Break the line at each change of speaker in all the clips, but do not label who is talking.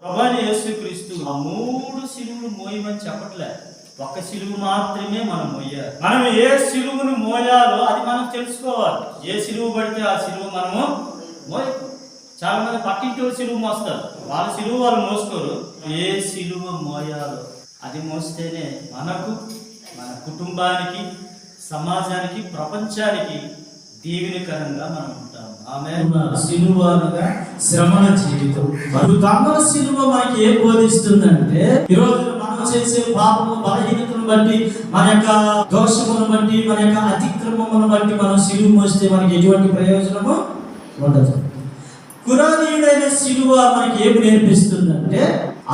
ప్రభువైన యేసుక్రీస్తు ఆ 3 సిలువలు మోయమని చెప్పట్లే, ఒక సిలువ మాత్రమే మనం మోయాలి. మనం ఏ సిలువను మోయాలో అది మనం తెలుసుకోవాలి. ఏ సిలువ పడితే ఆ సిలువ మనము మోయాలి. చాలా మంది పక్కింటి సిలువ మోస్తారు, వాళ్ళ సిలువ వాళ్ళు మోసుకోరు. ఏ సిలువ మోయాలో అది మోస్తేనే మనకు, మన కుటుంబానికి, సమాజానికి, ప్రపంచానికి దీవెనకరంగా మనం ఉంటాం. ఆమేన్.
సిలువ అనగా శ్రమణ జీవితం. మరి దొంగల సిలువ మనకి ఏం బోధిస్తుందంటే, ఈరోజు మనం చేసే పాపము, బలహీనతను బట్టి, మన యొక్క దోషమును బట్టి, మన యొక్క అతిక్రమమును బట్టి మనం సిలువ మోస్తే మనకి ఎటువంటి ప్రయోజనము ఉండదు. కురానీయుడైన సిలువ మనకి ఏమి నేర్పిస్తుందంటే,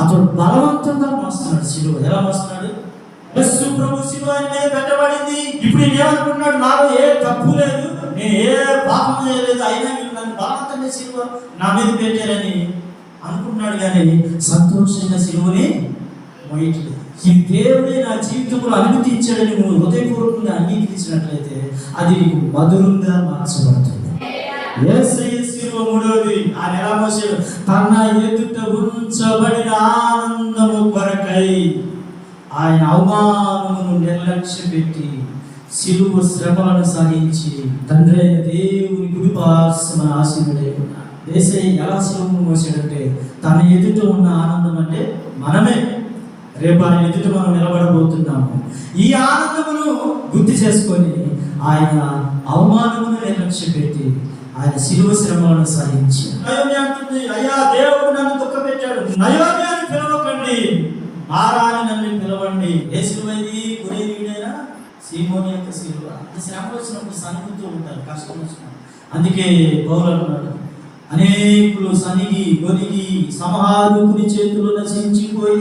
అతడు బలవంతంగా మోస్తున్నాడు సిలువ. ఎలా మోస్తున్నాడు? యేసు ప్రభు సిలువ మీద పెట్టబడింది. ఇప్పుడు ఏమనుకుంటున్నాడు? నాలో ఏ తప్పు లేదు, నేను ఏ పాపం చేయలేదు, అయినా మీరు నన్ను బలవంతంగా సిలువ నా మీద పెట్టారని అనుకుంటున్నాడు. కానీ సంతోషంగా సిలువని మోయట్లేదు. ఈ దేవుడే నా జీవితంలో అనుమతి ఇచ్చాడని నువ్వు హృదయపూర్వకంగా అంగీకరించినట్లయితే అది నీకు మధురంగా మార్చబడుతుంది. యేసయ్య సిలువ మూడవది. ఆయన ఎలా మోసాడు? తన ఎదుట ఉంచబడిన ఆనందము కొరకై ఆయన అవమానమును నిర్లక్ష్యం పెట్టి సిలువ శ్రమలను సాగించి తండ్రి అయిన దేవుని కుడిపార్శ్వన ఆశీనుడై ఉన్నాడు. యేసయ్య ఎలా సిలువను మోసాడంటే, తన ఎదుట ఉన్న ఆనందం అంటే మనమే. రేపు ఆయన ఎదుట మనం నిలబడబోతున్నాము. ఈ ఆనందమును గుర్తు చేసుకొని ఆయన అవమానమును నిర్లక్ష్యం పెట్టి ఆయన సిలువ శ్రమలను సాధించి, నయోమి అంటుంది, అయ్యా దేవుడు నన్ను దుఃఖపెట్టాడు, నయోమి అని పిలవకండి, మారాని నన్ను పిలవండి. ఏ సిలువ ఇది? కురేనీయుడైనా సీమోని యొక్క సిలువ. శ్రమ వచ్చినప్పుడు సనుగుతూ ఉంటారు, కష్టం వచ్చినప్పుడు. అందుకే పౌలు అన్నాడు, అనేకులు సనిగి గొనిగి సంహారకుని చేతులు నశించిపోయి